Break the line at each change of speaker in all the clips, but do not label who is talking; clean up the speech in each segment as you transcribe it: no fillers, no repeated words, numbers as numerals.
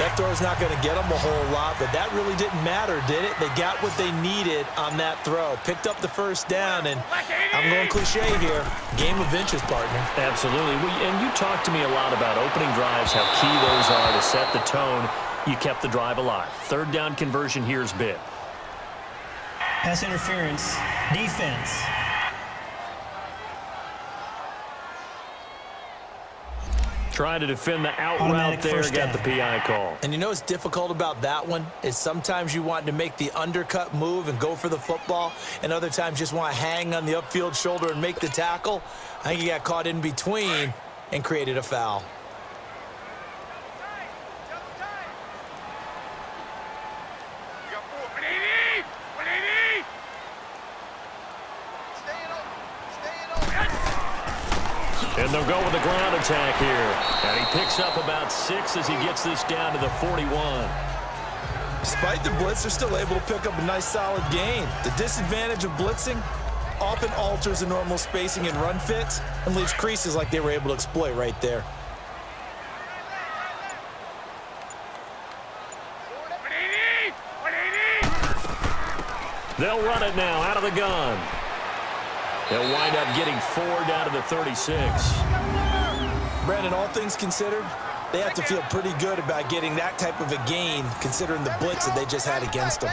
That throw's not going to get them a whole lot, but that really didn't matter, did it? They got what they needed on that throw. Picked up the first down, and I'm going cliche here. Game of inches, partner.
Absolutely. And you talked to me a lot about opening drives, how key those are to set the tone. You kept the drive alive. Third down conversion here is big.
Pass interference, defense.
Trying to defend the out route there, got the PI call.
And you know what's difficult about that one is sometimes you want to make the undercut move and go for the football, and other times just want to hang on the upfield shoulder and make the tackle. I think he got caught in between and created a foul.
And they'll go with the ground attack here. And he picks up about 6 as he gets this down to the 41.
Despite the blitz, they're still able to pick up a nice solid gain. The disadvantage of blitzing often alters the normal spacing and run fits and leaves creases like they were able to exploit right there.
They'll run it now out of the gun. They'll wind up getting 4 down to the 36.
Brandon, all things considered, they have to feel pretty good about getting that type of a gain considering the blitz that they just had against them.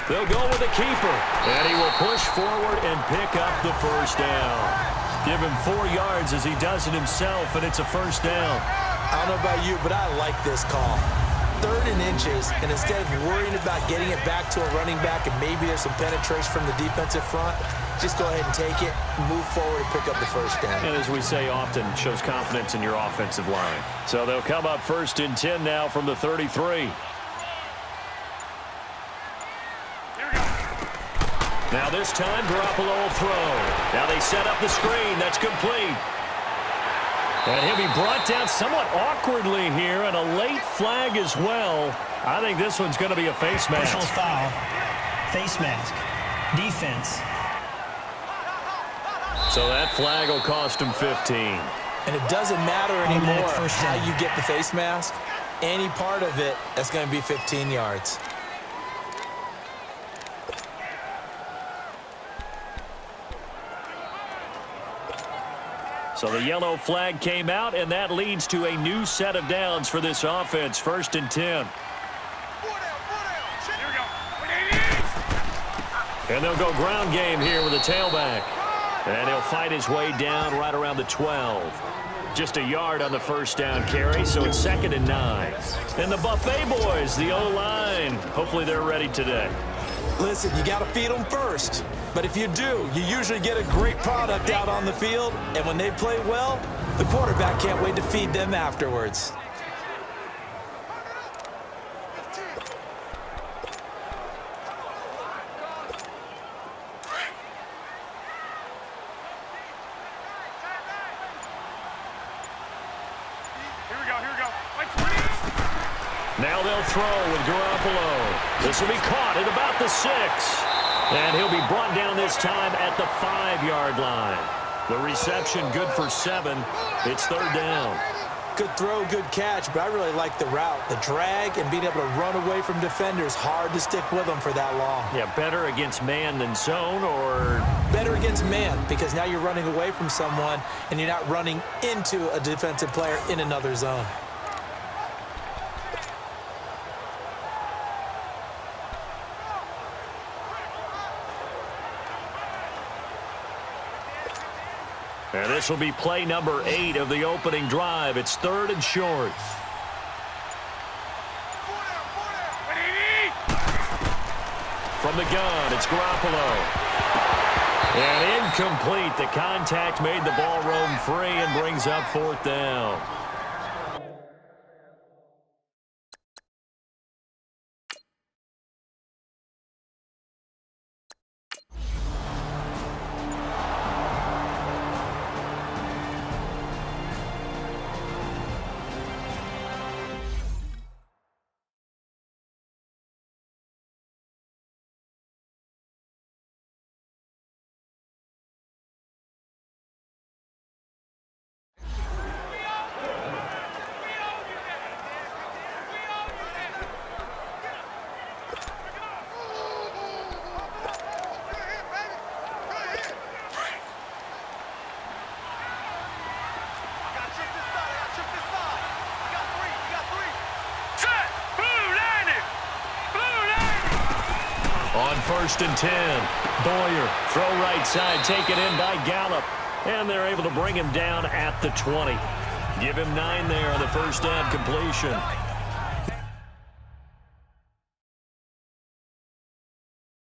They'll go with the keeper, and he will push forward and pick up the first down. Give him 4 yards as he does it himself, and it's a first down.
I don't know about you, but I like this call. 3rd and inches, and instead of worrying about getting it back to a running back and maybe there's some penetration from the defensive front, just go ahead and take it, move forward, and pick up the first down.
And as we say often, shows confidence in your offensive line. So they'll come up 1st and 10 now from the 33. Now this time, Garoppolo will throw. Now they set up the screen. That's complete. And he'll be brought down somewhat awkwardly here, and a late flag as well. I think this one's going to be a face mask.
Personal foul. Face mask. Defense.
So that flag will cost him 15.
And it doesn't matter anymore how you get the face mask. Any part of it, that's going to be 15 yards.
So the yellow flag came out, and that leads to a new set of downs for this offense. 1st and 10. And they'll go ground game here with a tailback. And he'll fight his way down right around the 12. Just a yard on the first down carry, so it's 2nd and 9. And the Buffet boys, the O-line, hopefully they're ready today.
Listen, you got to feed them first. But if you do, you usually get a great product out on the field. And when they play well, the quarterback can't wait to feed them afterwards.
Now they'll throw with Garoppolo. This will be caught at about the 6. And he'll be brought down this time at the 5-yard line. The reception good for 7. It's 3rd down.
Good throw, good catch, but I really like the route. The drag and being able to run away from defenders, hard to stick with them for that long.
Yeah, better against man than zone, or?
Better against man, because now you're running away from someone and you're not running into a defensive player in another zone.
And this will be play number 8 of the opening drive. It's 3rd and short. From the gun, it's Garoppolo. And incomplete. The contact made the ball roam free and brings up 4th down. first and 10. Boyer, throw right side, taken in by Gallup. And they're able to bring him down at the 20. Give him 9 there on the first down completion.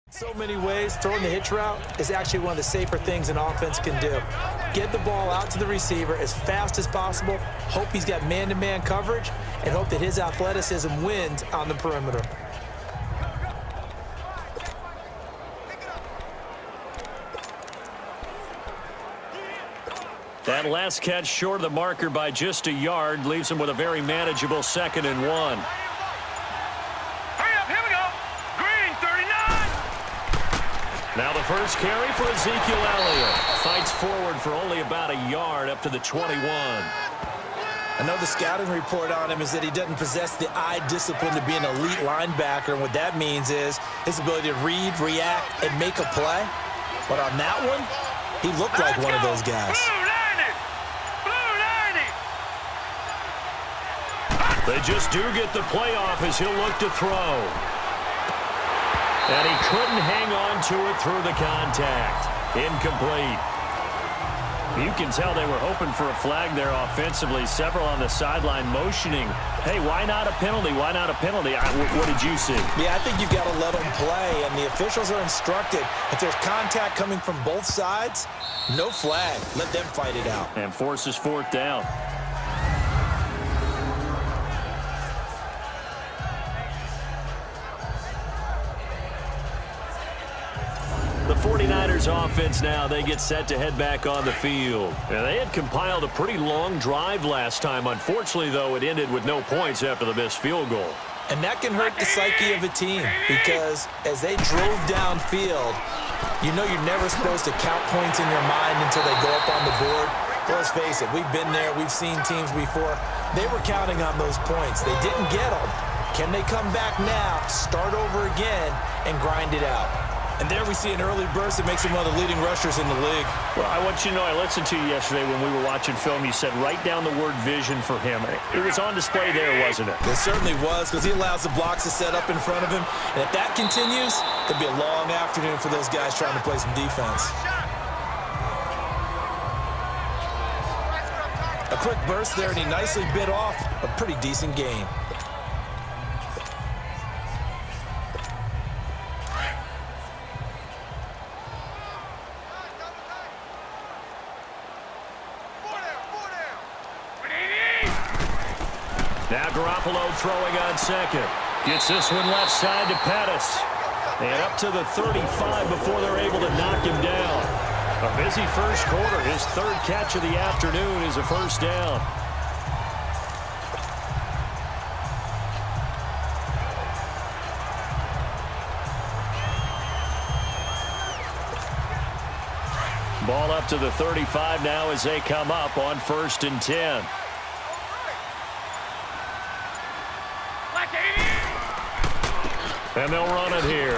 So many ways, throwing the hitch route is actually one of the safer things an offense can do. Get the ball out to the receiver as fast as possible, hope he's got man-to-man coverage, and hope that his athleticism wins on the perimeter.
That last catch short of the marker by just a yard leaves him with a very manageable 2nd and 1.
Hurry up, here we go. Green, 39.
Now the first carry for Ezekiel Elliott. Fights forward for only about a yard up to the 21.
I know the scouting report on him is that he doesn't possess the eye discipline to be an elite linebacker, and what that means is his ability to read, react, and make a play. But on that one, he looked like one of those guys.
They just do get the playoff as he'll look to throw. And he couldn't hang on to it through the contact. Incomplete. You can tell they were hoping for a flag there offensively. Several on the sideline motioning. Hey, why not a penalty? Why not a penalty? What did you see?
Yeah, I think you've got to let them play, and the officials are instructed. If there's contact coming from both sides, no flag. Let them fight it out.
And forces 4th down. The 49ers offense now, they get set to head back on the field. And they had compiled a pretty long drive last time. Unfortunately, though, it ended with no points after the missed field goal.
And that can hurt the psyche of a team because as they drove downfield, you know you're never supposed to count points in your mind until they go up on the board. But let's face it, we've been there. We've seen teams before. They were counting on those points. They didn't get them. Can they come back now, start over again, and grind it out? And there we see an early burst that makes him one of the leading rushers in the league.
Well, I want you to know, I listened to you yesterday when we were watching film. You said write down the word vision for him. It was on display there, wasn't it?
It certainly was, because he allows the blocks to set up in front of him. And if that continues, it'll be a long afternoon for those guys trying to play some defense. A quick burst there, and he nicely bit off a pretty decent gain.
Now Garoppolo throwing on 2nd. Gets this one left side to Pettis. And up to the 35 before they're able to knock him down. A busy first quarter. His 3rd catch of the afternoon is a first down. Ball up to the 35 now as they come up on 1st and 10. And they'll run it here.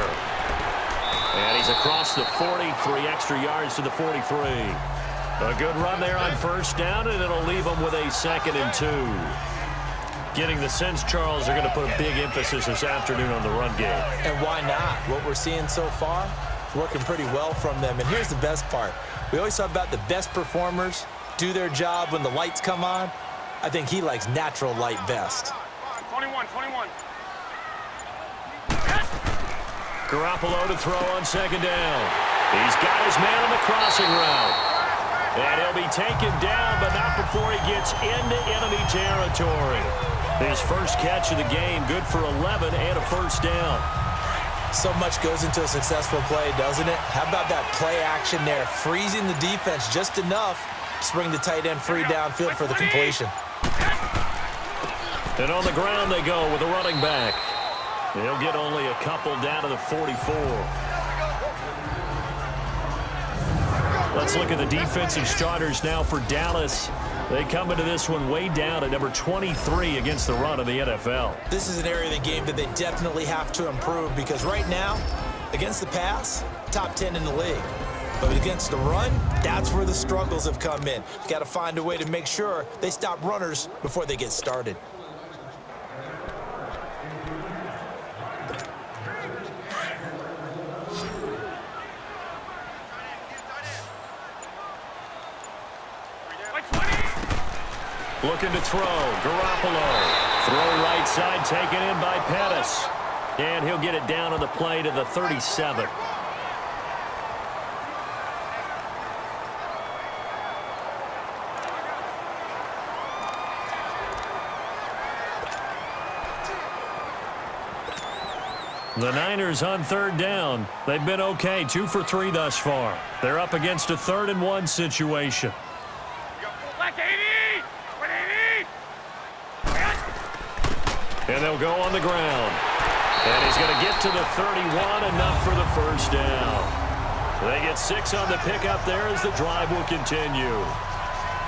And he's across the 40, 3 extra yards to the 43. A good run there on first down, and it'll leave them with a 2nd and 2. Getting the sense, Charles, are going to put a big emphasis this afternoon on the run game.
And why not? What we're seeing so far, working pretty well from them. And here's the best part. We always talk about the best performers do their job when the lights come on. I think he likes natural light best.
21.
Garoppolo to throw on 2nd down. He's got his man on the crossing route. And he'll be taken down, but not before he gets into enemy territory. His first catch of the game, good for 11 and a first down.
So much goes into a successful play, doesn't it? How about that play action there, freezing the defense just enough to bring the tight end free downfield for the completion.
And on the ground they go with a running back. They'll get only a couple down to the 44. Let's look at the defensive starters now for Dallas. They come into this one way down at number 23 against the run of the NFL.
This is an area of the game that they definitely have to improve because right now, against the pass, top 10 in the league. But against the run, that's where the struggles have come in. Got to find a way to make sure they stop runners before they get started.
Looking to throw. Garoppolo. Throw right side taken in by Pettis. And he'll get it down on the play to the 37. The Niners on third down. They've been okay, 2 for 3 thus far. They're up against a 3rd and 1 situation. And they'll go on the ground. And he's going to get to the 31, enough for the first down. They get 6 on the pickup there as the drive will continue.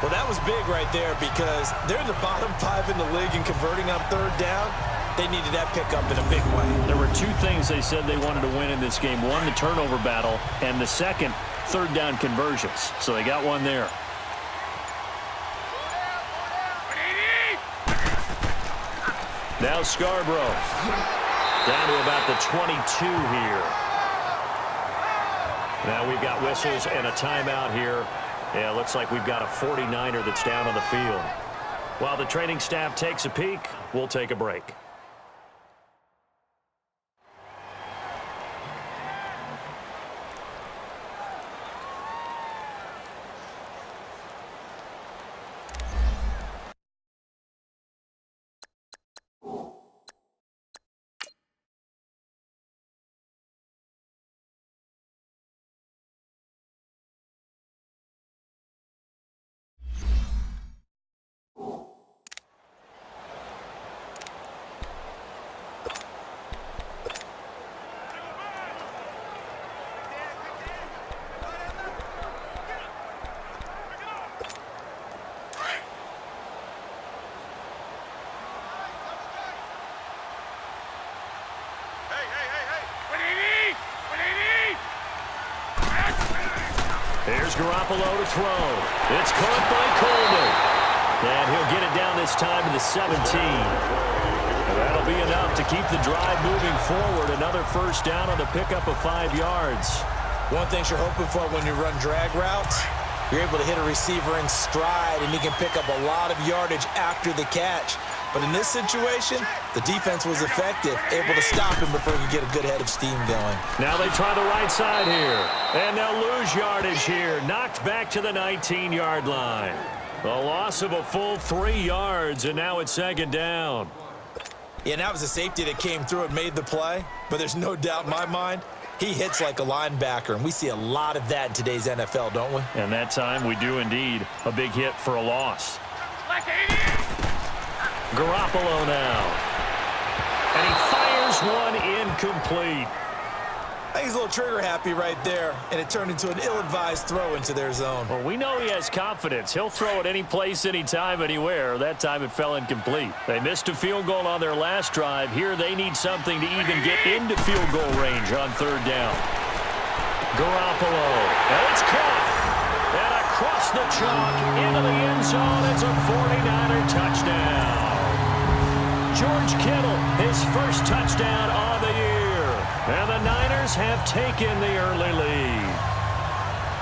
Well, that was big right there because they're in the bottom 5 in the league in converting on third down. They needed that pickup in a big way.
There were 2 things they said they wanted to win in this game. One, the turnover battle, and the second, third down conversions. So they got one there. Now Scarborough. Down to about the 22 here. Now we've got whistles and a timeout here. Yeah, looks like we've got a 49er that's down on the field. While the training staff takes a peek, we'll take a break. Here's Garoppolo to throw. It's caught by Coleman. And he'll get it down this time to the 17. And that'll be enough to keep the drive moving forward. Another first down on the pickup of 5 yards.
One thing you're hoping for when you run drag routes, you're able to hit a receiver in stride, and he can pick up a lot of yardage after the catch. But in this situation, the defense was effective, able to stop him before he could get a good head of steam going.
Now they try the right side here. And they'll lose yardage here. Knocked back to the 19-yard line. A loss of a full 3 yards, and now it's second down.
Yeah, and that was a safety that came through and made the play. But there's no doubt in my mind, he hits like a linebacker, and we see a lot of that in today's NFL, don't we?
And that time we do indeed. A big hit for a loss. Garoppolo now. And he fires one incomplete.
I think he's a little trigger happy right there, and it turned into an ill-advised throw into their zone.
Well, we know he has confidence. He'll throw it any place, anytime, anywhere. That time it fell incomplete. They missed a field goal on their last drive. Here they need something to even get into field goal range on third down. Garoppolo. And it's caught. And across the chalk into the end zone. It's a 49er touchdown. George Kittle, his first touchdown on the year. And the Niners have taken the early lead.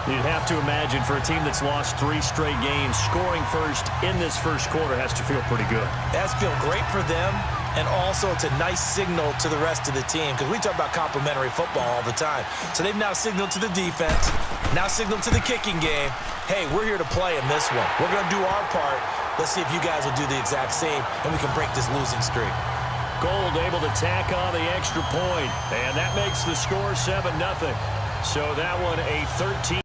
You'd have to imagine for a team that's lost 3 straight games, scoring first in this first quarter has to feel pretty good.
It has to feel great for them, and also it's a nice signal to the rest of the team, because we talk about complimentary football all the time. So they've now signaled to the defense, now signaled to the kicking game, hey, we're here to play in this one. We're going to do our part. Let's see if you guys will do the exact same, and we can break this losing streak.
Gold able to tack on the extra point, and that makes the score 7-0. So that one a 13.